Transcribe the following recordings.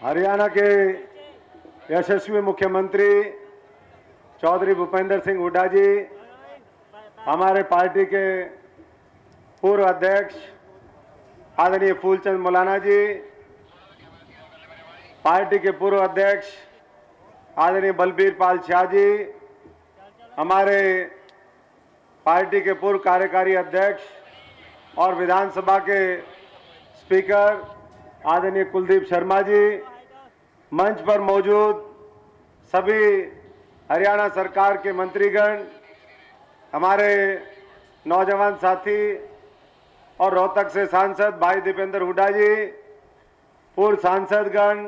हरियाणा के यशस्वी मुख्यमंत्री चौधरी भूपेंद्र सिंह हुड्डा जी, हमारे पार्टी के पूर्व अध्यक्ष आदरणीय फूलचंद मौलाना जी, पार्टी के पूर्व अध्यक्ष आदरणीय बलबीर पाल शाह जी, हमारे पार्टी के पूर्व कार्यकारी अध्यक्ष और विधानसभा के स्पीकर आदरणीय कुलदीप शर्मा जी, मंच पर मौजूद सभी हरियाणा सरकार के मंत्रीगण, हमारे नौजवान साथी और रोहतक से सांसद भाई दीपेंद्र हुड्डा जी, पूर्व सांसदगण,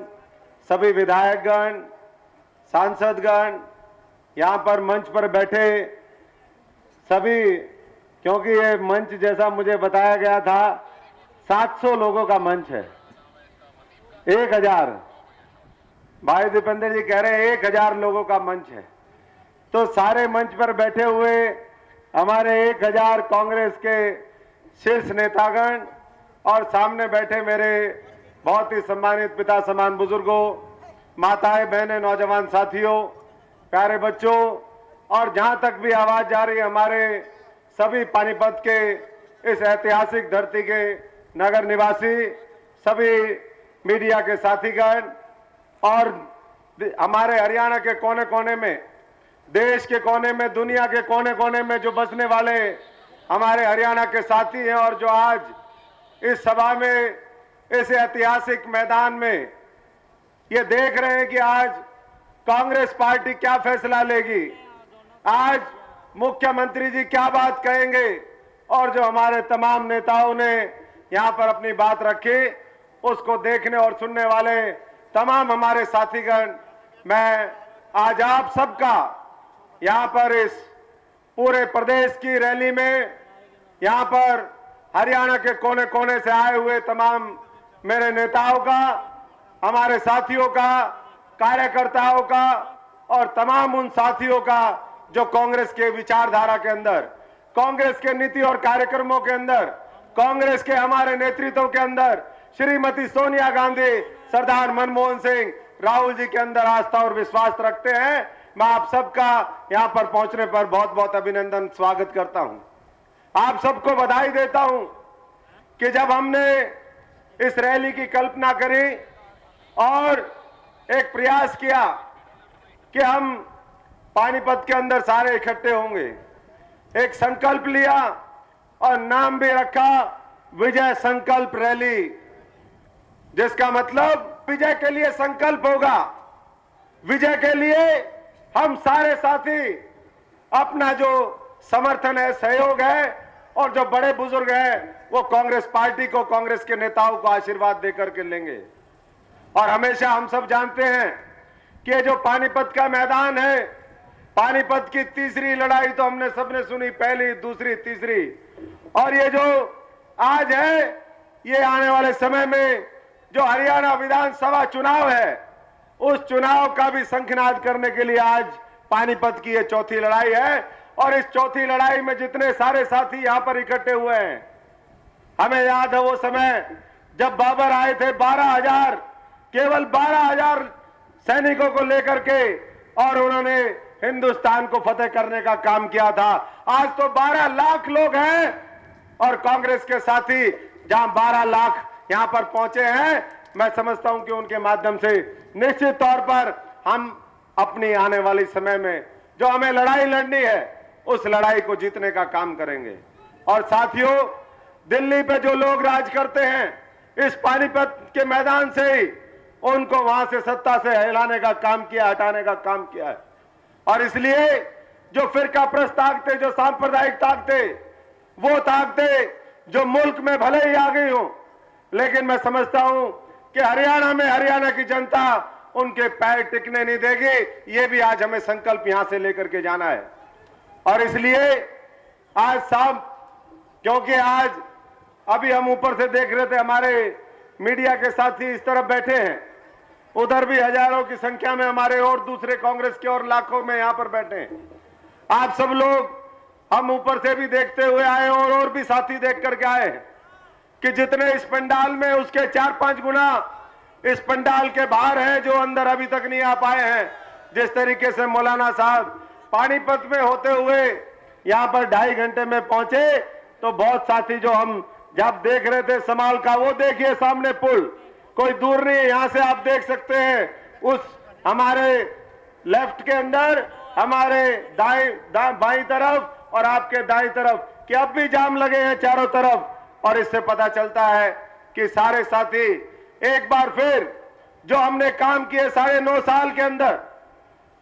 सभी विधायकगण, सांसदगण, यहाँ पर मंच पर बैठे सभी, क्योंकि ये मंच जैसा मुझे बताया गया था 700 लोगों का मंच है। 1000 भाई दीपेंद्र जी कह रहे हैं 1000 लोगों का मंच है, तो सारे मंच पर बैठे हुए हमारे 1000 कांग्रेस के शीर्ष नेतागण और सामने बैठे मेरे बहुत ही सम्मानित पिता समान बुजुर्गों, माताएं, बहनें, नौजवान साथियों, प्यारे बच्चों, और जहां तक भी आवाज जा रही है हमारे सभी पानीपत के इस ऐतिहासिक धरती के नगर निवासी, सभी मीडिया के साथीगण और हमारे हरियाणा के कोने कोने में, देश के कोने में, दुनिया के कोने कोने में जो बसने वाले हमारे हरियाणा के साथी हैं और जो आज इस सभा में, इस ऐतिहासिक मैदान में ये देख रहे हैं कि आज कांग्रेस पार्टी क्या फैसला लेगी, आज मुख्यमंत्री जी क्या बात कहेंगे, और जो हमारे तमाम नेताओं ने यहां पर अपनी बात रखी, उसको देखने और सुनने वाले तमाम हमारे साथीगण, मैं आज आप सबका यहां पर इस पूरे प्रदेश की रैली में, यहां पर हरियाणा के कोने कोने से आए हुए तमाम मेरे नेताओं का, हमारे साथियों का, कार्यकर्ताओं का और तमाम उन साथियों का जो कांग्रेस के विचारधारा के अंदर, कांग्रेस के नीति और कार्यक्रमों के अंदर, कांग्रेस के हमारे नेतृत्व के अंदर श्रीमती सोनिया गांधी, सरदार मनमोहन सिंह, राहुल जी के अंदर आस्था और विश्वास रखते हैं। मैं आप सबका यहां पर पहुंचने पर बहुत बहुत अभिनंदन, स्वागत करता हूं। आप सबको बधाई देता हूं कि जब हमने इस रैली की कल्पना करी और एक प्रयास किया कि हम पानीपत के अंदर सारे इकट्ठे होंगे, एक संकल्प लिया और नाम भी रखा विजय संकल्प रैली, जिसका मतलब विजय के लिए संकल्प होगा, विजय के लिए हम सारे साथी अपना जो समर्थन है, सहयोग है, और जो बड़े बुजुर्ग हैं वो कांग्रेस पार्टी को, कांग्रेस के नेताओं को आशीर्वाद देकर के लेंगे। और हमेशा हम सब जानते हैं कि ये जो पानीपत का मैदान है, पानीपत की तीसरी लड़ाई तो हमने सबने सुनी, पहली, दूसरी, तीसरी, और ये जो आज है, ये आने वाले समय में जो हरियाणा विधानसभा चुनाव है, उस चुनाव का भी शंखनाद करने के लिए आज पानीपत की ये चौथी लड़ाई है। और इस चौथी लड़ाई में जितने सारे साथी यहां पर इकट्ठे हुए हैं, हमें याद है वो समय जब बाबर आए थे, 12,000, केवल 12,000 सैनिकों को लेकर के, और उन्होंने हिंदुस्तान को फतेह करने का काम किया था। आज तो 12 लाख लोग हैं और कांग्रेस के साथी जहां 12 लाख यहां पर पहुंचे हैं, मैं समझता हूं कि उनके माध्यम से निश्चित तौर पर हम अपनी आने वाली समय में जो हमें लड़ाई लड़नी है, उस लड़ाई को जीतने का काम करेंगे। और साथियों, दिल्ली पे जो लोग राज करते हैं, इस पानीपत के मैदान से ही उनको वहां से सत्ता से हिलाने का काम किया, हटाने का काम किया है। और इसलिए जो फिरका प्रस्त ताकतें, जो सांप्रदायिक ताकतें, वो ताकतें जो मुल्क में भले ही आ गई हो, लेकिन मैं समझता हूं कि हरियाणा में हरियाणा की जनता उनके पैर टिकने नहीं देगी। ये भी आज हमें संकल्प यहां से लेकर के जाना है। और इसलिए आज साहब, क्योंकि आज अभी हम ऊपर से देख रहे थे, हमारे मीडिया के साथी इस तरफ बैठे हैं, उधर भी हजारों की संख्या में हमारे और दूसरे कांग्रेस के और लाखों में यहां पर बैठे हैं। आप सब लोग, हम ऊपर से भी देखते हुए आए और भी साथी देख करके आए हैं कि जितने इस पंडाल में, उसके 4-5 गुना इस पंडाल के बाहर हैं, जो अंदर अभी तक नहीं आ पाए हैं। जिस तरीके से मौलाना साहब पानीपत में होते हुए यहां पर 2.5 घंटे में पहुंचे, तो बहुत साथी जो हम जब देख रहे थे समाल का, वो देखिए सामने पुल कोई दूर नहीं है, यहां से आप देख सकते हैं। उस हमारे लेफ्ट के अंदर, हमारे बाईं तरफ और आपके दाईं तरफ कि अब भी जाम लगे हैं चारों तरफ। और इससे पता चलता है कि सारे साथी एक बार फिर जो हमने काम किए 9.5 साल के अंदर,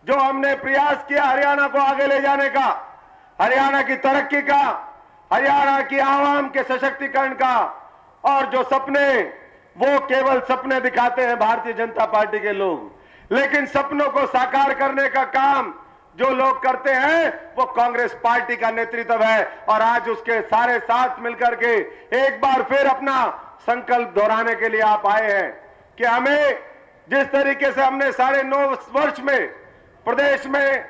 जो हमने प्रयास किया हरियाणा को आगे ले जाने का, हरियाणा की तरक्की का, हरियाणा की आवाम के सशक्तिकरण का, और जो सपने, वो केवल सपने दिखाते हैं भारतीय जनता पार्टी के लोग, लेकिन सपनों को साकार करने का काम जो लोग करते हैं वो कांग्रेस पार्टी का नेतृत्व है। और आज उसके सारे साथ मिलकर के एक बार फिर अपना संकल्प दोहराने के लिए आप आए हैं कि हमें जिस तरीके से हमने 9.5 वर्ष में प्रदेश में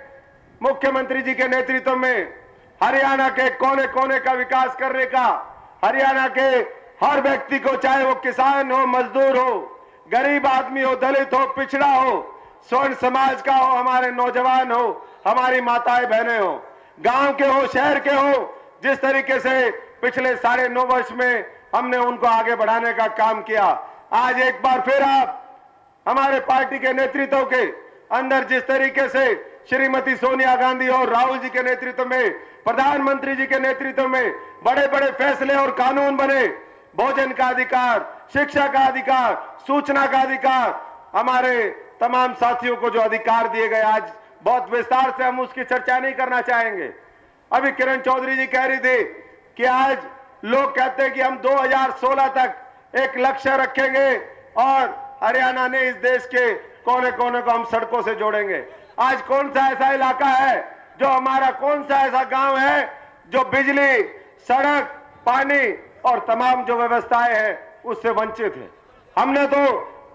मुख्यमंत्री जी के नेतृत्व में हरियाणा के कोने कोने का विकास करने का, हरियाणा के हर व्यक्ति को, चाहे वो किसान हो, मजदूर हो, गरीब आदमी हो, दलित हो, पिछड़ा हो, स्वर्ण समाज का हो, हमारे नौजवान हो, हमारी माताएं बहनें हो, गांव के हो, शहर के हो, जिस तरीके से पिछले 9.5 वर्ष में हमने उनको आगे बढ़ाने का काम किया। आज एक बार फिर आप हमारे पार्टी के नेतृत्व के अंदर जिस तरीके से श्रीमती सोनिया गांधी और राहुल जी के नेतृत्व में, प्रधानमंत्री जी के नेतृत्व में बड़े बड़े फैसले और कानून बने, भोजन का अधिकार, शिक्षा का अधिकार, सूचना का अधिकार, हमारे तमाम साथियों को जो अधिकार दिए गए, आज बहुत विस्तार से हम उसकी चर्चा नहीं करना चाहेंगे। अभी किरण चौधरी जी कह रही थी कि आज लोग कहते हैं कि हम 2016 तक एक लक्ष्य रखेंगे और हरियाणा ने इस देश के कोने कोने को हम सड़कों से जोड़ेंगे। आज कौन सा ऐसा इलाका है, जो हमारा कौन सा ऐसा गांव है जो बिजली, सड़क, पानी और तमाम जो व्यवस्थाएं हैं उससे वंचित है? हमने तो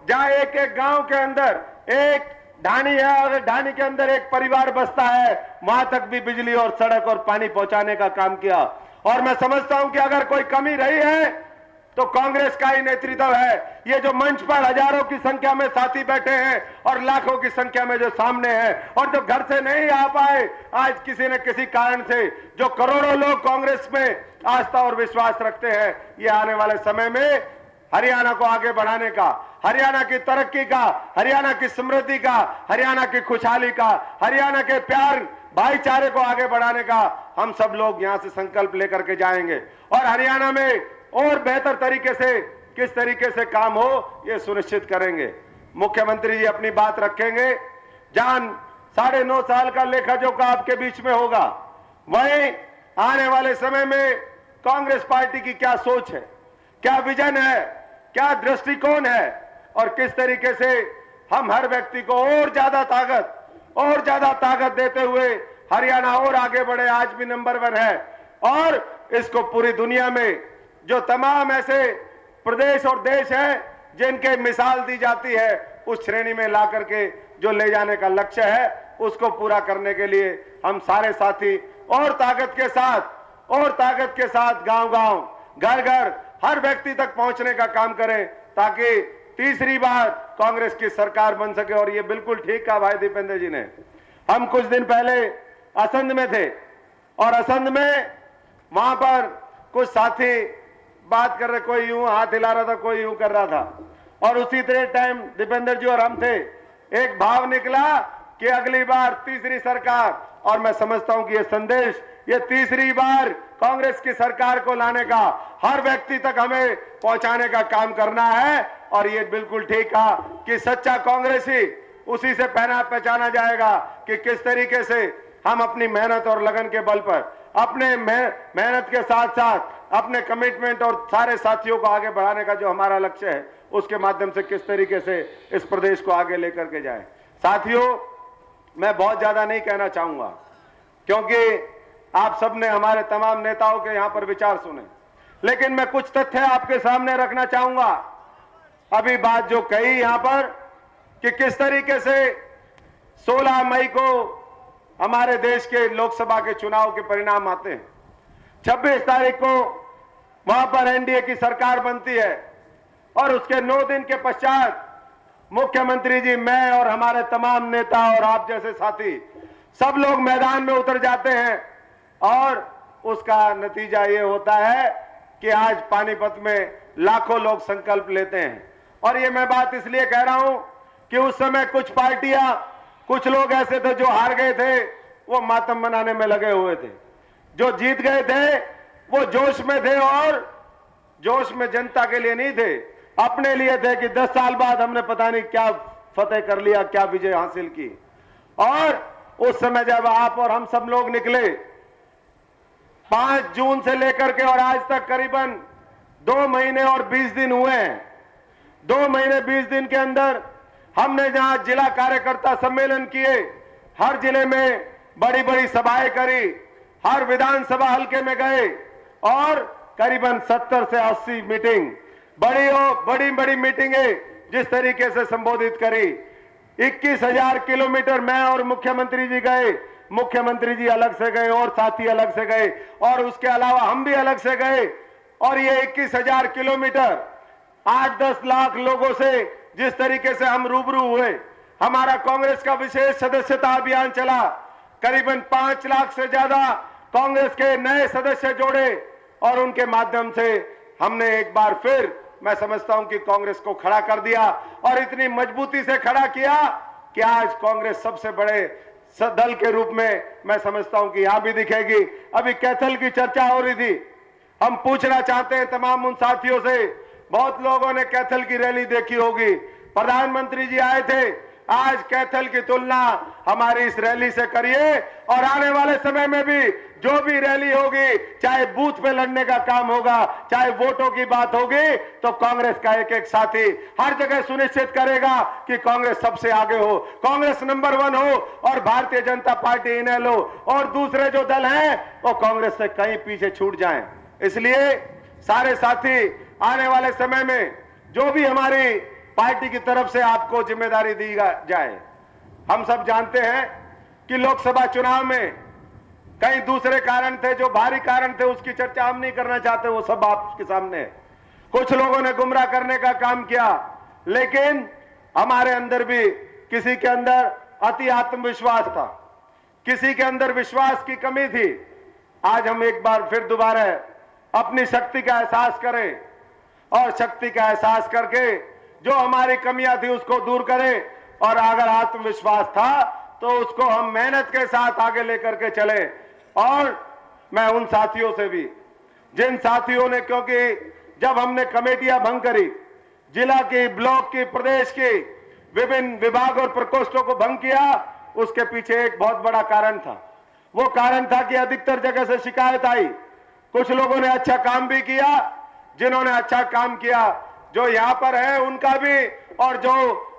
जहां एक एक गांव के अंदर एक ढाणी है और ढाणी के अंदर एक परिवार बसता है, वहां तक भी बिजली और सड़क और पानी पहुंचाने का काम किया। और मैं समझता हूं कि अगर कोई कमी रही है तो कांग्रेस का ही नेतृत्व है। ये जो मंच पर हजारों की संख्या में साथी बैठे हैं और लाखों की संख्या में जो सामने हैं और जो घर से नहीं आ पाए, आज किसी न किसी कारण से, जो करोड़ों लोग कांग्रेस में आस्था और विश्वास रखते हैं, ये आने वाले समय में हरियाणा को आगे बढ़ाने का, हरियाणा की तरक्की का, हरियाणा की समृद्धि का, हरियाणा की खुशहाली का, हरियाणा के प्यार भाईचारे को आगे बढ़ाने का हम सब लोग यहां से संकल्प लेकर के जाएंगे। और हरियाणा में और बेहतर तरीके से किस तरीके से काम हो, ये सुनिश्चित करेंगे। मुख्यमंत्री जी अपनी बात रखेंगे, जहां 9.5 साल का लेखा जोखा आपके बीच में होगा, वहीं आने वाले समय में कांग्रेस पार्टी की क्या सोच है, क्या विजन है, क्या दृष्टिकोण है, और किस तरीके से हम हर व्यक्ति को और ज्यादा ताकत देते हुए हरियाणा और आगे बढ़े। आज भी नंबर 1 है और इसको पूरी दुनिया में जो तमाम ऐसे प्रदेश और देश हैं जिनके मिसाल दी जाती है, उस श्रेणी में ला करके जो ले जाने का लक्ष्य है, उसको पूरा करने के लिए हम सारे साथी और ताकत के साथ गांव-गांव, घर-घर, हर व्यक्ति तक पहुंचने का काम करें, ताकि तीसरी बार कांग्रेस की सरकार बन सके। और ये बिल्कुल ठीक कहा भाई दीपेंद्र जी ने। हम कुछ दिन पहले असंध में थे और असंध में वहां पर कुछ साथी बात कर रहे, कोई यूं हाथ हिला रहा था, कोई यूं कर रहा था, और उसी तरह टाइम दीपेंद्र जी और हम थे। एक भाव निकला कि अगली बार तीसरी सरकार, और मैं समझता हूं कि ये संदेश, ये तीसरी बार कांग्रेस की सरकार को लाने का, हर व्यक्ति तक हमें पहुंचाने का काम करना है। और ये बिल्कुल ठीक कहा कि सच्चा कांग्रेसी उसी से पहचाना जाएगा कि किस तरीके से हम अपनी मेहनत और लगन के बल पर, अपने मेहनत के साथ साथ अपने कमिटमेंट और सारे साथियों को आगे बढ़ाने का जो हमारा लक्ष्य है, उसके माध्यम से किस तरीके से इस प्रदेश को आगे लेकर के जाए। साथियों, मैं बहुत ज्यादा नहीं कहना चाहूंगा क्योंकि आप सबने हमारे तमाम नेताओं के यहां पर विचार सुने, लेकिन मैं कुछ तथ्य आपके सामने रखना चाहूंगा। अभी बात जो कही यहां पर कि किस तरीके से 16 मई को हमारे देश के लोकसभा के चुनाव के परिणाम आते हैं, 26 तारीख को वहां पर एनडीए की सरकार बनती है और उसके 9 दिन के पश्चात मुख्यमंत्री जी, मैं और हमारे तमाम नेता और आप जैसे साथी सब लोग मैदान में उतर जाते हैं और उसका नतीजा ये होता है कि आज पानीपत में लाखों लोग संकल्प लेते हैं। और ये मैं बात इसलिए कह रहा हूं कि उस समय कुछ पार्टियां, कुछ लोग ऐसे थे जो हार गए थे, वो मातम मनाने में लगे हुए थे। जो जीत गए थे वो जोश में थे, और जोश में जनता के लिए नहीं थे, अपने लिए थे कि 10 साल बाद हमने पता नहीं क्या फतेह कर लिया, क्या विजय हासिल की। और उस समय जब आप और हम सब लोग निकले 5 जून से लेकर के और आज तक करीबन 2 महीने और 20 दिन हुए हैं। 2 महीने 20 दिन के अंदर हमने जहां जिला कार्यकर्ता सम्मेलन किए, हर जिले में बड़ी बड़ी सभाएं करी, हर विधानसभा हल्के में गए और करीबन 70 से 80 मीटिंग, बड़ी बड़ी मीटिंगें जिस तरीके से संबोधित करी। 21,000 किलोमीटर मैं और मुख्यमंत्री जी गए, मुख्यमंत्री जी अलग से गए और साथी अलग से गए, और उसके अलावा हम भी अलग से गए। और ये 21,000 किलोमीटर 8-10 लाख लोगों से जिस तरीके से हम रूबरू हुए, हमारा कांग्रेस का विशेष सदस्यता अभियान चला, करीबन 5 लाख से ज्यादा कांग्रेस के नए सदस्य जोड़े और उनके माध्यम से हमने एक बार फिर, मैं समझता हूं कि कांग्रेस को खड़ा कर दिया और इतनी मजबूती से खड़ा किया कि आज कांग्रेस सबसे बड़े दल के रूप में मैं समझता हूं कि यहां भी दिखेगी। अभी कैथल की चर्चा हो रही थी, हम पूछना चाहते हैं तमाम उन साथियों से, बहुत लोगों ने कैथल की रैली देखी होगी, प्रधानमंत्री जी आए थे, आज कैथल की तुलना हमारी इस रैली से करिए और आने वाले समय में भी जो भी रैली होगी, चाहे बूथ पे लड़ने का काम होगा, चाहे वोटों की बात होगी, तो कांग्रेस का एक एक साथी हर जगह सुनिश्चित करेगा कि कांग्रेस सबसे आगे हो, कांग्रेस नंबर 1 हो और भारतीय जनता पार्टी इन्हें लो और दूसरे जो दल हैं वो कांग्रेस से कहीं पीछे छूट जाएं। इसलिए सारे साथी आने वाले समय में जो भी हमारी पार्टी की तरफ से आपको जिम्मेदारी दी जाए, हम सब जानते हैं कि लोकसभा चुनाव में कई दूसरे कारण थे, जो भारी कारण थे उसकी चर्चा हम नहीं करना चाहते, वो सब आपके सामने है। कुछ लोगों ने गुमराह करने का काम किया, लेकिन हमारे अंदर भी किसी के अंदर अति आत्मविश्वास था, किसी के अंदर विश्वास की कमी थी। आज हम एक बार फिर दोबारा अपनी शक्ति का एहसास करें और शक्ति का एहसास करके जो हमारी कमियां थी उसको दूर करें, और अगर आत्मविश्वास था तो उसको हम मेहनत के साथ आगे लेकर के चले। और मैं उन साथियों से भी, जिन साथियों ने, क्योंकि जब हमने कमेटियां भंग करी, जिला की, ब्लॉक की, प्रदेश की विभिन्न विभाग और प्रकोष्ठों को भंग किया, उसके पीछे एक बहुत बड़ा कारण था। वो कारण था कि अधिकतर जगह से शिकायत आई। कुछ लोगों ने अच्छा काम भी किया, जिन्होंने अच्छा काम किया, जो यहां पर है उनका भी, और जो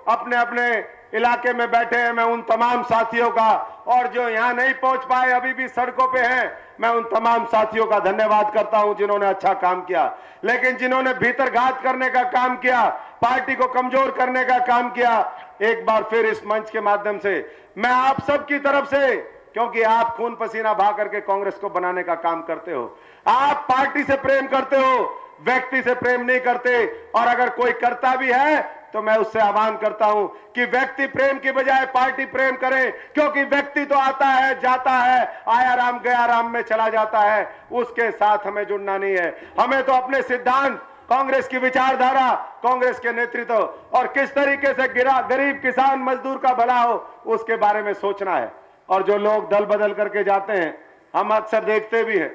अपने अपने इलाके में बैठे हैं, मैं उन तमाम साथियों का, और जो यहां नहीं पहुंच पाए अभी भी सड़कों पे हैं, मैं उन तमाम साथियों का धन्यवाद करता हूं जिन्होंने अच्छा काम किया। लेकिन जिन्होंने भीतर घात करने का काम किया, पार्टी को कमजोर करने का काम किया, एक बार फिर इस मंच के माध्यम से मैं आप सबकी तरफ से, क्योंकि आप खून पसीना बहा करके कांग्रेस को बनाने का काम करते हो, आप पार्टी से प्रेम करते हो, व्यक्ति से प्रेम नहीं करते, और अगर कोई करता भी है तो मैं उससे आह्वान करता हूं कि व्यक्ति प्रेम की बजाय पार्टी प्रेम करें, क्योंकि व्यक्ति तो आता है, जाता है, आया राम गया राम में चला जाता है, उसके साथ हमें जुड़ना नहीं है। हमें तो अपने सिद्धांत, कांग्रेस की विचारधारा, कांग्रेस के नेतृत्व और किस तरीके से गरीब किसान मजदूर का भला हो, उसके बारे में सोचना है। और जो लोग दल बदल करके जाते हैं, हम अक्सर देखते भी हैं,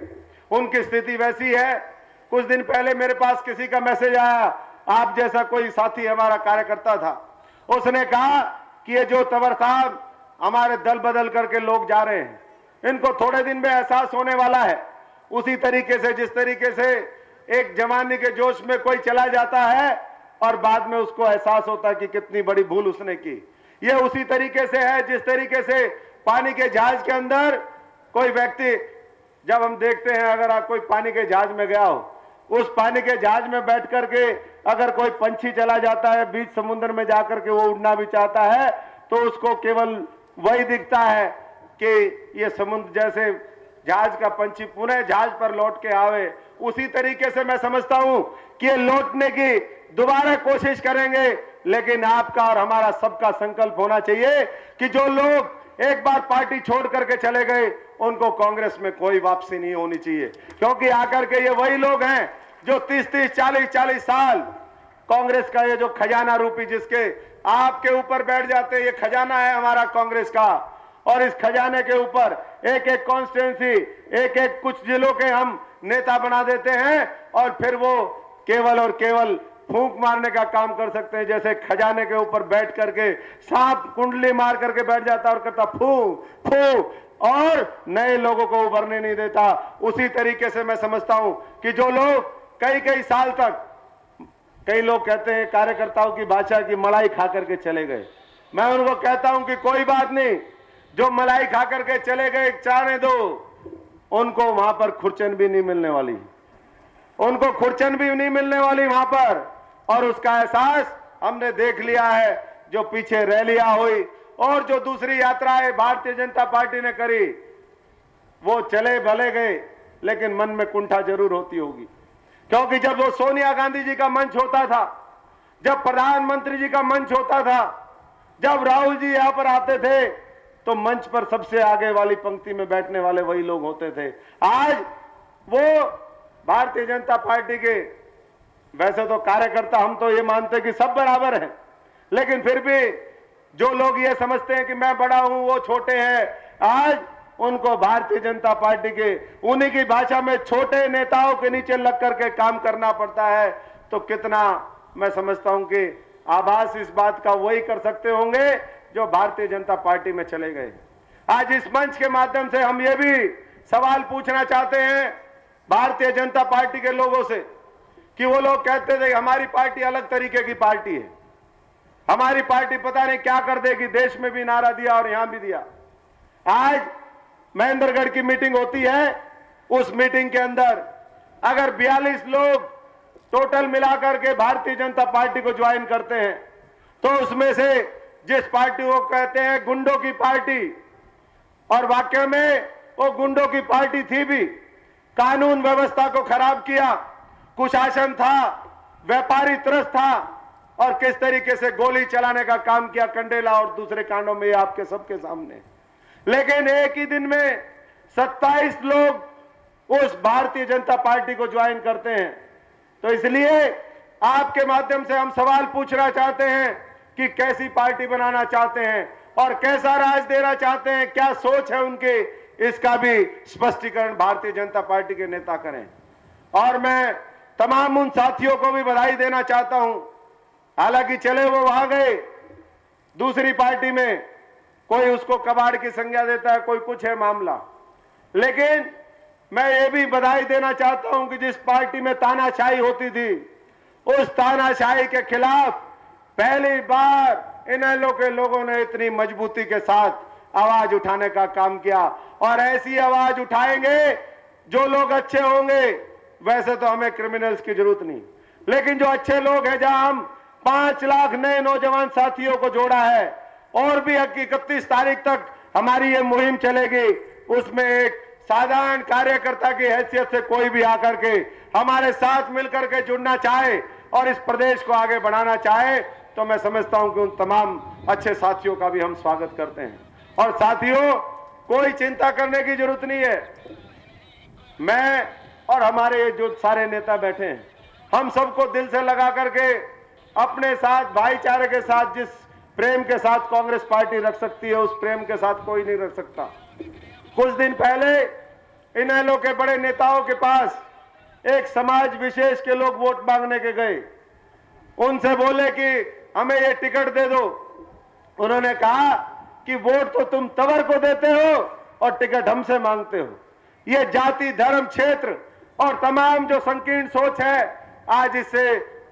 उनकी स्थिति वैसी है। कुछ दिन पहले मेरे पास किसी का मैसेज आया, आप जैसा कोई साथी हमारा कार्यकर्ता था, उसने कहा कि ये जो तंवर साहब हमारे दल बदल करके लोग जा रहे हैं, इनको थोड़े दिन में एहसास होने वाला है, उसी तरीके से जिस तरीके से एक जवानी के जोश में कोई चला जाता है और बाद में उसको एहसास होता है कि कितनी बड़ी भूल उसने की। ये उसी तरीके से है जिस तरीके से पानी के जहाज के अंदर कोई व्यक्ति, जब हम देखते हैं अगर आप कोई पानी के जहाज में गया हो, उस पानी के जहाज में बैठ करके अगर कोई पंछी चला जाता है बीच समुद्र में जाकर के, वो उड़ना भी चाहता है, तो उसको केवल वही दिखता है कि ये समुद्र जैसे जहाज का पंछी पुनः जहाज पर लौट के आवे। उसी तरीके से मैं समझता हूं कि ये लौटने की दोबारा कोशिश करेंगे, लेकिन आपका और हमारा सबका संकल्प होना चाहिए कि जो लोग एक बार पार्टी छोड़ करके चले गए उनको कांग्रेस में कोई वापसी नहीं होनी चाहिए, क्योंकि आकर के ये वही लोग हैं जो 30-30, 40-40 साल कांग्रेस का ये जो खजाना रूपी जिसके आपके ऊपर बैठ जाते हैं, ये खजाना है हमारा कांग्रेस का। और इस खजाने के ऊपर एक एक कॉन्स्टिट्यूंसी, एक एक कुछ जिलों के हम नेता बना देते हैं और फिर वो केवल और केवल फूंक मारने का काम कर सकते हैं। जैसे खजाने के ऊपर बैठ करके सांप कुंडली मार करके बैठ जाता और करता फूंक फूंक और नए लोगों को उभरने नहीं देता। उसी तरीके से मैं समझता हूं कि जो लोग कई कई साल तक, कई लोग कहते हैं कार्यकर्ताओं की भाषा की मलाई खा करके चले गए, मैं उनको कहता हूं कि कोई बात नहीं, जो मलाई खा करके चले गए जाने दो, उनको वहां पर खुरचन भी नहीं मिलने वाली, उनको खुरचन भी नहीं मिलने वाली वहां पर। और उसका एहसास हमने देख लिया है, जो पीछे रैलियां हुई और जो दूसरी यात्राएं भारतीय जनता पार्टी ने करी, वो चले भले गए लेकिन मन में कुंठा जरूर होती होगी। क्योंकि जब वो सोनिया गांधी जी का मंच होता था, जब प्रधानमंत्री जी का मंच होता था, जब राहुल जी यहां पर आते थे, तो मंच पर सबसे आगे वाली पंक्ति में बैठने वाले वही लोग होते थे। आज वो भारतीय जनता पार्टी के, वैसे तो कार्यकर्ता हम तो ये मानते कि सब बराबर हैं, लेकिन फिर भी जो लोग ये समझते हैं कि मैं बड़ा हूं वो छोटे हैं, आज उनको भारतीय जनता पार्टी के उन्हीं की भाषा में छोटे नेताओं के नीचे लग करके काम करना पड़ता है। तो कितना मैं समझता हूं कि आभास इस बात का वही कर सकते होंगे जो भारतीय जनता पार्टी में चले गए। आज इस मंच के माध्यम से हम ये भी सवाल पूछना चाहते हैं भारतीय जनता पार्टी के लोगों से कि वो लोग कहते थे हमारी पार्टी अलग तरीके की पार्टी है, हमारी पार्टी पता नहीं क्या कर देगी, देश में भी नारा दिया और यहां भी दिया। आज महेंद्रगढ़ की मीटिंग होती है, उस मीटिंग के अंदर अगर 42 लोग टोटल मिलाकर के भारतीय जनता पार्टी को ज्वाइन करते हैं, तो उसमें से जिस पार्टी को कहते हैं गुंडों की पार्टी, और वाकई में वो गुंडों की पार्टी थी भी, कानून व्यवस्था को खराब किया, कुशासन था, व्यापारी त्रस्त था और किस तरीके से गोली चलाने का काम किया कंडेला और दूसरे कांडों में आपके सबके सामने। लेकिन एक ही दिन में 27 लोग उस भारतीय जनता पार्टी को ज्वाइन करते हैं। तो इसलिए आपके माध्यम से हम सवाल पूछना चाहते हैं कि कैसी पार्टी बनाना चाहते हैं और कैसा राज देना चाहते हैं, क्या सोच है उनकी, इसका भी स्पष्टीकरण भारतीय जनता पार्टी के नेता करें। और मैं तमाम उन साथियों को भी बधाई देना चाहता हूं, हालांकि चले वो वहां गए दूसरी पार्टी में, कोई उसको कबाड़ की संज्ञा देता है, कोई कुछ है मामला, लेकिन मैं ये भी बधाई देना चाहता हूं कि जिस पार्टी में तानाशाही होती थी, उस तानाशाही के खिलाफ पहली बार इनेलो के लोगों ने इतनी मजबूती के साथ आवाज उठाने का काम किया। और ऐसी आवाज उठाएंगे जो लोग अच्छे होंगे। वैसे तो हमें क्रिमिनल्स की जरूरत नहीं, लेकिन जो अच्छे लोग हैं, जहां हम 5 लाख नए नौजवान साथियों को जोड़ा है और भी 31 तारीख तक हमारी ये मुहिम चलेगी, उसमें एक साधारण कार्यकर्ता की हैसियत से कोई भी आकर के हमारे साथ मिलकर के जुड़ना चाहे और इस प्रदेश को आगे बढ़ाना चाहे, तो मैं समझता हूं कि उन तमाम अच्छे साथियों का भी हम स्वागत करते हैं। और साथियों, कोई चिंता करने की जरूरत नहीं है। मैं और हमारे जो सारे नेता बैठे हैं, हम सबको दिल से लगा करके अपने साथ भाईचारे के साथ जिस प्रेम के साथ कांग्रेस पार्टी रख सकती है, उस प्रेम के साथ कोई नहीं रख सकता। कुछ दिन पहले इनेलो के बड़े नेताओं के पास एक समाज विशेष के लोग वोट मांगने के गए, उनसे बोले कि हमें ये टिकट दे दो। उन्होंने कहा कि वोट तो तुम तंवर को देते हो और टिकट हमसे मांगते हो। ये जाति, धर्म, क्षेत्र और तमाम जो संकीर्ण सोच है, आज इससे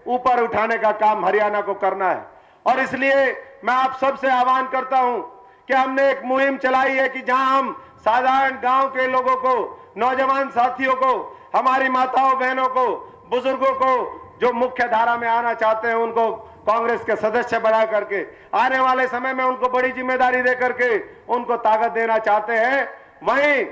ऊपर उठाने का काम हरियाणा को करना है। और इसलिए मैं आप सबसे आह्वान करता हूं कि हमने एक मुहिम चलाई है कि जहां हम साधारण गांव के लोगों को, नौजवान साथियों को, हमारी माताओं बहनों को, बुजुर्गों को जो मुख्य धारा में आना चाहते हैं, उनको कांग्रेस के सदस्य बना करके आने वाले समय में उनको बड़ी जिम्मेदारी दे करके उनको ताकत देना चाहते हैं। वहीं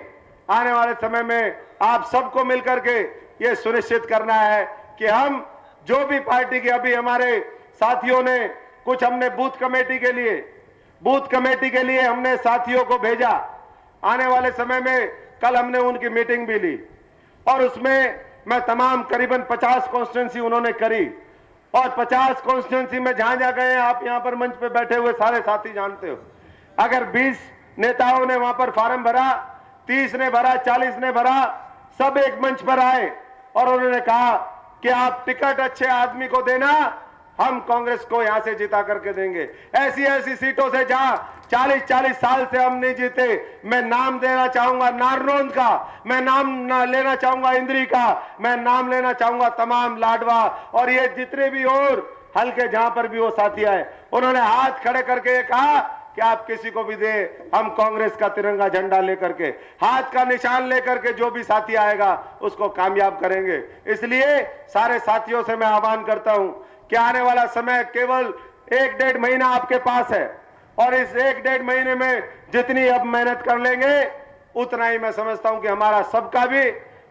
आने वाले समय में आप सबको मिलकर के ये सुनिश्चित करना है कि हम जो भी पार्टी के, अभी हमारे साथियों ने कुछ हमने बूथ कमेटी के लिए हमने साथियों को भेजा। आने वाले समय में कल हमने उनकी मीटिंग भी ली और उसमें मैं तमाम करीबन 50 कॉन्स्टिट्यूंसी उन्होंने करी और 50 कॉन्स्टिट्यूंसी में जहां जहां गए आप यहां पर मंच पे बैठे हुए सारे साथी जानते हो, अगर 20 नेताओं ने वहां पर फार्म भरा, 30 ने भरा, 40 ने भरा, सब एक मंच पर आए और उन्होंने कहा कि आप टिकट अच्छे आदमी को देना, हम कांग्रेस को यहां से जिता करके देंगे। ऐसी ऐसी सीटों से जहां 40-40 साल से हम नहीं जीते। मैं नाम देना चाहूंगा नारनौंद का, मैं नाम लेना चाहूंगा इंद्री का, मैं नाम लेना चाहूंगा तमाम लाडवा और ये जितने भी और हल्के जहां पर भी वो साथी आए, उन्होंने हाथ खड़े करके ये कहा कि आप किसी को भी दे, हम कांग्रेस का तिरंगा झंडा लेकर के, हाथ का निशान लेकर के जो भी साथी आएगा उसको कामयाब करेंगे। इसलिए सारे साथियों से मैं आह्वान करता हूं कि आने वाला समय केवल 1-1.5 महीना आपके पास है और इस 1-1.5 महीने में जितनी अब मेहनत कर लेंगे उतना ही मैं समझता हूं कि हमारा सबका भी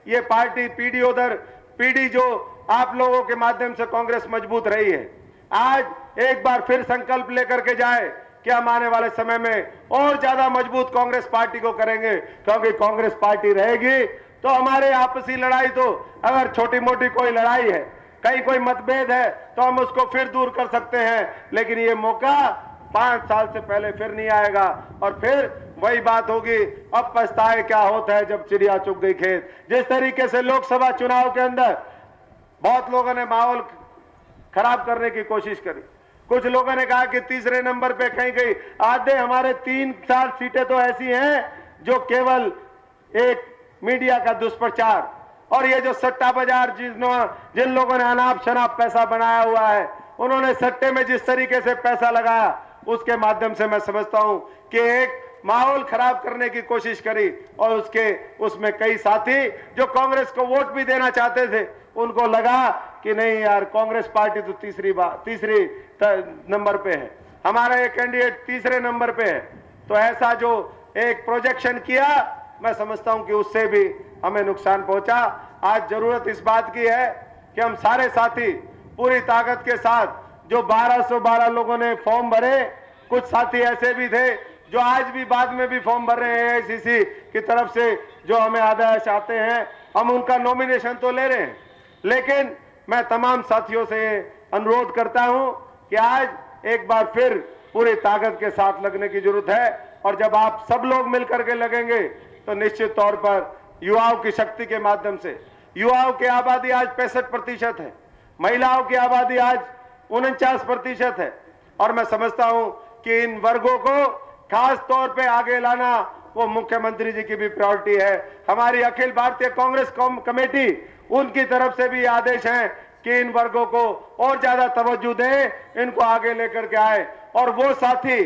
ये पार्टी पीढ़ी जो आप लोगों के माध्यम से कांग्रेस मजबूत रही है, आज एक बार फिर संकल्प लेकर के जाए कि हम आने वाले समय में और ज्यादा मजबूत कांग्रेस पार्टी को करेंगे, क्योंकि कांग्रेस पार्टी रहेगी तो हमारे आपसी लड़ाई, तो अगर छोटी मोटी कोई लड़ाई है, कहीं कोई मतभेद है तो हम उसको फिर दूर कर सकते हैं, लेकिन ये मौका 5 साल से पहले फिर नहीं आएगा और फिर वही बात होगी, अब पछताए क्या होता है जब चिड़िया चुग गई खेत। जिस तरीके से लोकसभा चुनाव के अंदर बहुत लोगों ने माहौल खराब करने की कोशिश करी, कुछ लोगों ने कहा कि तीसरे नंबर पे कहीं गई, आधे हमारे 3-4 सीटें तो ऐसी हैं जो केवल एक मीडिया का दुष्प्रचार और ये जो सट्टा बाजार जिन लोगों ने अनाप शनाप पैसा बनाया हुआ है, उन्होंने सट्टे में जिस तरीके से पैसा लगाया उसके माध्यम से मैं समझता हूं कि एक माहौल खराब करने की कोशिश करी और उसमें कई साथी जो कांग्रेस को वोट भी देना चाहते थे, उनको लगा कि नहीं यार कांग्रेस पार्टी तो तीसरी नंबर पे है, हमारा एक कैंडिडेट तीसरे नंबर पे है, तो ऐसा जो एक प्रोजेक्शन किया मैं समझता हूं कि उससे भी हमें नुकसान पहुंचा। आज जरूरत इस बात की है कि हम सारे साथी पूरी ताकत के साथ, जो 1212 लोगों ने फॉर्म भरे, कुछ साथी ऐसे भी थे जो आज भी बाद में भी फॉर्म भर रहे हैं AICC की तरफ से, जो हमें आदेश आते हैं हम उनका नॉमिनेशन तो ले रहे हैं, लेकिन मैं तमाम साथियों से अनुरोध करता हूं कि आज एक बार फिर पूरी ताकत के साथ लगने की जरूरत है और जब आप सब लोग मिलकर के लगेंगे तो निश्चित तौर पर युवाओं की शक्ति के माध्यम से, युवाओं की आबादी आज 65% है, महिलाओं की आबादी आज 49% है और मैं समझता हूं कि इन वर्गों को खास तौर पे आगे लाना वो मुख्यमंत्री जी की भी प्रायोरिटी है। हमारी अखिल भारतीय कांग्रेस कमेटी, उनकी तरफ से भी आदेश है कि इन वर्गों को और ज्यादा तवज्जो दें, इनको आगे लेकर के आए और वो साथी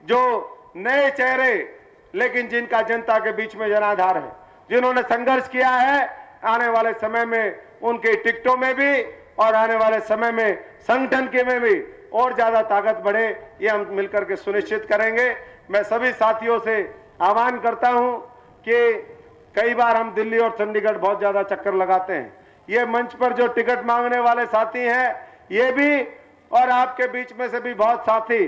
जो नए चेहरे लेकिन जिनका जनता के बीच में जनाधार है, जिन्होंने संघर्ष किया है, आने वाले समय में उनके टिकटों में भी और आने वाले समय में संगठन के में भी और ज्यादा ताकत बढ़े, ये हम मिलकर के सुनिश्चित करेंगे। मैं सभी साथियों से आह्वान करता हूं कि कई बार हम दिल्ली और चंडीगढ़ बहुत ज्यादा चक्कर लगाते हैं, ये मंच पर जो टिकट मांगने वाले साथी हैं ये भी और आपके बीच में से भी बहुत साथी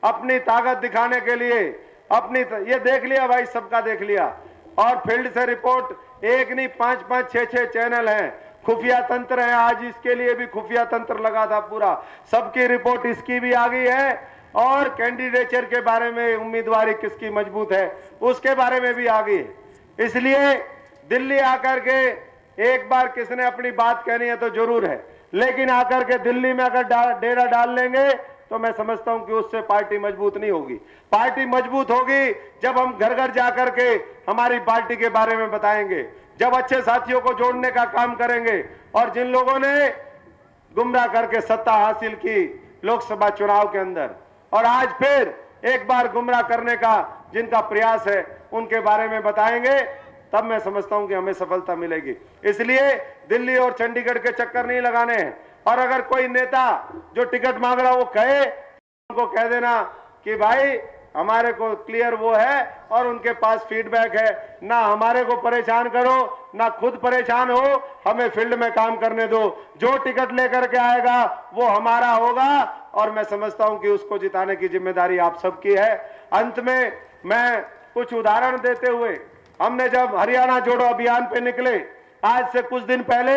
अपनी ताकत दिखाने के लिए ये देख लिया भाई, सबका देख लिया और फील्ड से रिपोर्ट एक नहीं 5-5, 6-6 चैनल हैं, खुफिया तंत्र है, आज इसके लिए भी खुफिया तंत्र लगा था पूरा, सबकी रिपोर्ट इसकी भी आ गई है और कैंडिडेचर के बारे में उम्मीदवारी किसकी मजबूत है उसके बारे में भी आ गई है। इसलिए दिल्ली आकर के एक बार किसने अपनी बात कहनी है तो जरूर है, लेकिन आकर के दिल्ली में अगर डेरा डाल लेंगे तो मैं समझता हूं कि उससे पार्टी मजबूत नहीं होगी। पार्टी मजबूत होगी जब हम घर घर जाकर के हमारी पार्टी के बारे में बताएंगे, जब अच्छे साथियों को जोड़ने का काम करेंगे और जिन लोगों ने गुमराह करके सत्ता हासिल की लोकसभा चुनाव के अंदर और आज फिर एक बार गुमराह करने का जिनका प्रयास है उनके बारे में बताएंगे, तब मैं समझता हूं कि हमें सफलता मिलेगी। इसलिए दिल्ली और चंडीगढ़ के चक्कर नहीं लगाने हैं और अगर कोई नेता जो टिकट मांग रहा वो कहे, उनको कह देना कि भाई हमारे को क्लियर वो है और उनके पास फीडबैक है, ना हमारे को परेशान करो ना खुद परेशान हो, हमें फील्ड में काम करने दो, जो टिकट लेकर के आएगा वो हमारा होगा और मैं समझता हूं कि उसको जिताने की जिम्मेदारी आप सबकी है। अंत में मैं कुछ उदाहरण देते हुए, हमने जब हरियाणा जोड़ो अभियान पे निकले, आज से कुछ दिन पहले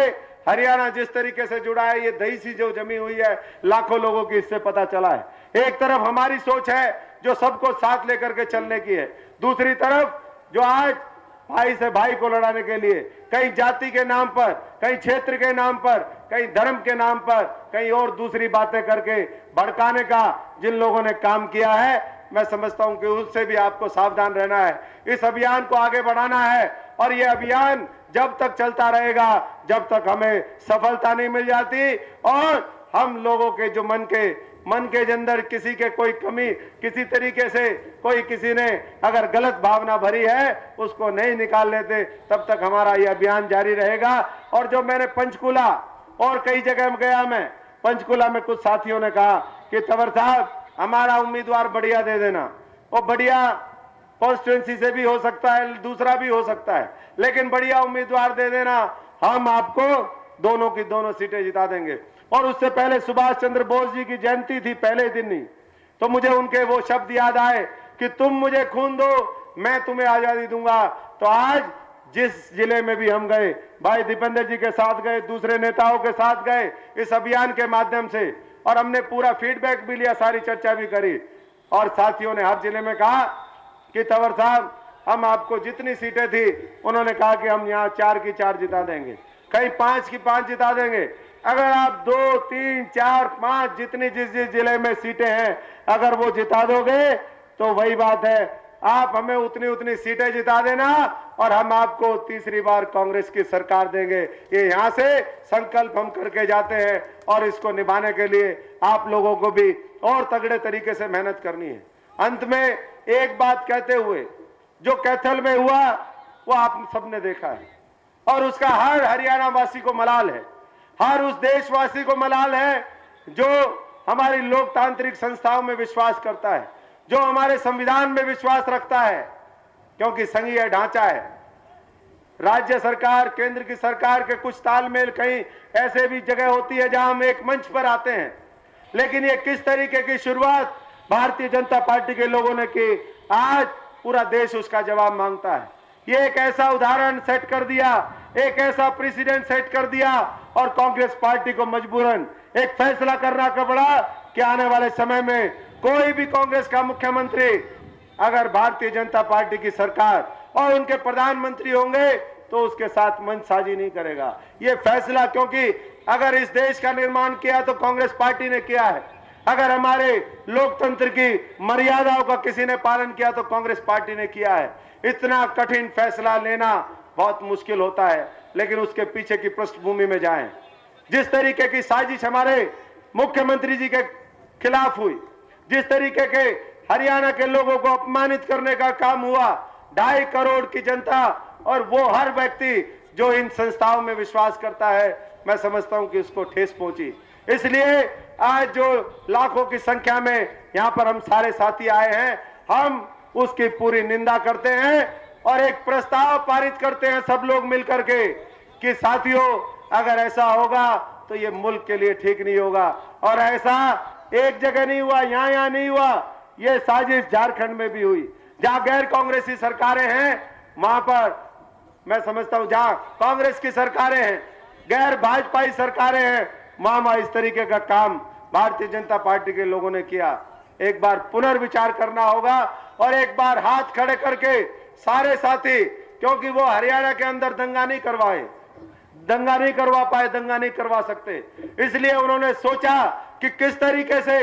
हरियाणा जिस तरीके से जुड़ा है, ये दही सी जो जमी हुई है, लाखों लोगों की इससे पता चला है। एक तरफ हमारी सोच है जो सबको साथ लेकर के चलने की है, दूसरी तरफ जो आज भाई से भाई को लड़ाने के लिए कहीं जाति के नाम पर, कहीं क्षेत्र के नाम पर, कहीं धर्म के नाम पर, कहीं और दूसरी बातें करके भड़काने का जिन लोगों ने काम किया है, मैं समझता हूं कि उससे भी आपको सावधान रहना है। इस अभियान को आगे बढ़ाना है और यह अभियान जब तक चलता रहेगा जब तक हमें सफलता नहीं मिल जाती और हम लोगों के जो मन के अंदर किसी के कोई कमी, किसी तरीके से कोई किसी ने अगर गलत भावना भरी है उसको नहीं निकाल लेते, तब तक हमारा यह अभियान जारी रहेगा। और जो मैंने पंचकुला और कई जगह गया, मैं पंचकुला में कुछ साथियों ने कहा कि तंवर साहब हमारा उम्मीदवार बढ़िया दे देना, वो बढ़िया कॉन्स्टिट्यूंसी से भी हो सकता है, दूसरा भी हो सकता है, लेकिन बढ़िया उम्मीदवार दे देना, हम आपको दोनों की दोनों सीटें जिता देंगे। और उससे पहले सुभाष चंद्र बोस जी की जयंती थी, पहले दिन ही, तो मुझे उनके वो शब्द याद आए कि तुम मुझे खून दो मैं तुम्हें आजादी दूंगा। तो आज जिस जिले में भी हम गए, भाई दीपेंद्र जी के साथ गए, दूसरे नेताओं के साथ गए इस अभियान के माध्यम से, और हमने पूरा फीडबैक भी लिया, सारी चर्चा भी करी, और साथियों ने हर जिले में कहा कि तंवर साहब हम आपको जितनी सीटें थी, उन्होंने कहा कि हम यहाँ 4 की 4 जिता देंगे, कहीं 5 की 5 जिता देंगे। अगर आप 2, 3, 4, 5 जितनी जिस जिले में सीटें हैं अगर वो जिता दोगे तो वही बात है, आप हमें उतनी सीटें जिता देना और हम आपको तीसरी बार कांग्रेस की सरकार देंगे। ये यहाँ से संकल्प हम करके जाते हैं और इसको निभाने के लिए आप लोगों को भी और तगड़े तरीके से मेहनत करनी है। अंत में एक बात कहते हुए, जो कैथल में हुआ वो आप सबने देखा है और उसका हर हरियाणा वासी को मलाल है, हर उस देशवासी को मलाल है जो हमारी लोकतांत्रिक संस्थाओं में विश्वास करता है, जो हमारे संविधान में विश्वास रखता है, क्योंकि संघीय ढांचा है। राज्य सरकार, केंद्र की सरकार के कुछ तालमेल कहीं ऐसे भी जगह होती है जहां हम एक मंच पर आते हैं, लेकिन ये किस तरीके की शुरुआत भारतीय जनता पार्टी के लोगों ने की, आज पूरा देश उसका जवाब मांगता है। ये एक ऐसा उदाहरण सेट कर दिया, एक ऐसा प्रेसिडेंट सेट कर दिया और कांग्रेस पार्टी को मजबूरन एक फैसला करना पड़ा कि आने वाले समय में कोई भी कांग्रेस का मुख्यमंत्री अगर भारतीय जनता पार्टी की सरकार और उनके प्रधानमंत्री होंगे तो उसके साथ मंचसाजी नहीं करेगा। ये फैसला, क्योंकि अगर इस देश का निर्माण किया तो कांग्रेस पार्टी ने किया है, अगर हमारे लोकतंत्र की मर्यादाओं का किसी ने पालन किया तो कांग्रेस पार्टी ने किया है। इतना कठिन फैसला लेना बहुत मुश्किल होता है, लेकिन उसके पीछे की पृष्ठभूमि में जाएं। जिस तरीके की साजिश हमारे मुख्यमंत्री जी के खिलाफ हुई, जिस तरीके के हरियाणा के लोगों को अपमानित करने का काम हुआ, 2.5 करोड़ की जनता और वो हर व्यक्ति जो इन संस्थाओं में विश्वास करता है, मैं समझता हूं कि उसको ठेस पहुंची। इसलिए आज जो लाखों की संख्या में यहां पर हम सारे साथी आए हैं, हम उसकी पूरी निंदा करते हैं और एक प्रस्ताव पारित करते हैं सब लोग मिलकर के कि साथियों अगर ऐसा होगा तो ये मुल्क के लिए ठीक नहीं होगा। और ऐसा एक जगह नहीं हुआ, यहां नहीं हुआ, ये साजिश झारखंड में भी हुई, जहां गैर कांग्रेसी सरकारें हैं वहां पर मैं समझता हूं, जहां कांग्रेस की सरकारें हैं, गैर भाजपाई सरकारें हैं, वहां इस तरीके का काम भारतीय जनता पार्टी के लोगों ने किया। एक बार पुनर्विचार करना होगा और एक बार हाथ खड़े करके सारे साथी, क्योंकि वो हरियाणा के अंदर दंगा नहीं करवा पाए, दंगा नहीं करवा सकते, इसलिए उन्होंने सोचा कि किस तरीके से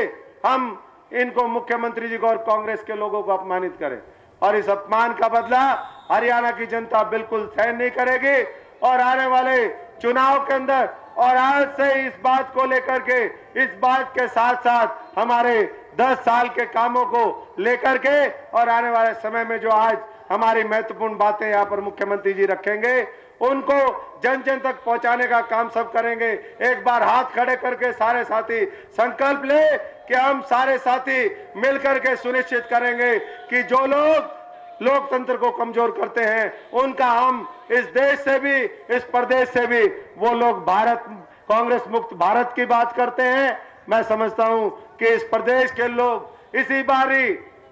हम इनको, मुख्यमंत्री जी को और कांग्रेस के लोगों को अपमानित करें, और इस अपमान का बदला हरियाणा की जनता बिल्कुल सहन नहीं करेगी। और आने वाले चुनाव के अंदर, और आज से इस बात को लेकर के, इस बात के साथ साथ हमारे 10 साल के कामों को लेकर के और आने वाले समय में जो आज हमारी महत्वपूर्ण बातें यहाँ पर मुख्यमंत्री जी रखेंगे, उनको जन जन तक पहुंचाने का काम सब करेंगे। एक बार हाथ खड़े करके सारे साथी संकल्प ले कि हम सारे साथी मिलकर के सुनिश्चित करेंगे कि जो लोग लोकतंत्र को कमजोर करते हैं उनका हम इस देश से भी, इस प्रदेश से भी, वो लोग भारत, कांग्रेस मुक्त भारत की बात करते हैं, मैं समझता हूं कि इस प्रदेश के लोग इसी बारी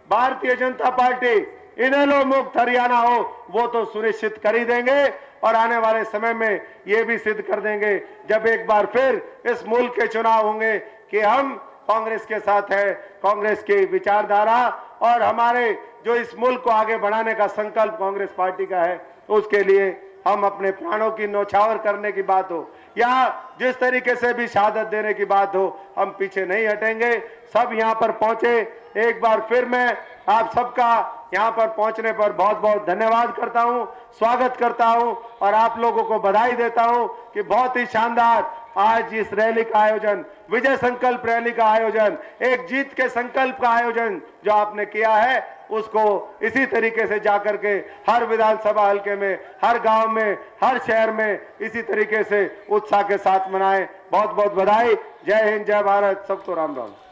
भारतीय जनता पार्टी इनेलो मुक्त हरियाणा हो वो तो सुनिश्चित कर ही देंगे और आने वाले समय में ये भी सिद्ध कर देंगे जब एक बार फिर इस मुल्क के चुनाव होंगे कि हम कांग्रेस के साथ है, कांग्रेस की विचारधारा और हमारे जो इस मुल्क को आगे बढ़ाने का संकल्प कांग्रेस पार्टी का है, उसके लिए हम अपने प्राणों की न्यौछावर करने की बात हो या जिस तरीके से भी शहादत देने की बात हो, हम पीछे नहीं हटेंगे। सब यहाँ पर पहुंचे, एक बार फिर मैं आप सबका यहाँ पर पहुंचने पर बहुत बहुत धन्यवाद करता हूँ, स्वागत करता हूँ और आप लोगों को बधाई देता हूँ कि बहुत ही शानदार आज इस रैली का आयोजन, विजय संकल्प रैली का आयोजन, एक जीत के संकल्प का आयोजन जो आपने किया है, उसको इसी तरीके से जाकर के हर विधानसभा हलके में, हर गांव में, हर शहर में इसी तरीके से उत्साह के साथ मनाएं। बहुत बहुत बधाई। जय हिंद, जय भारत, सबको राम राम।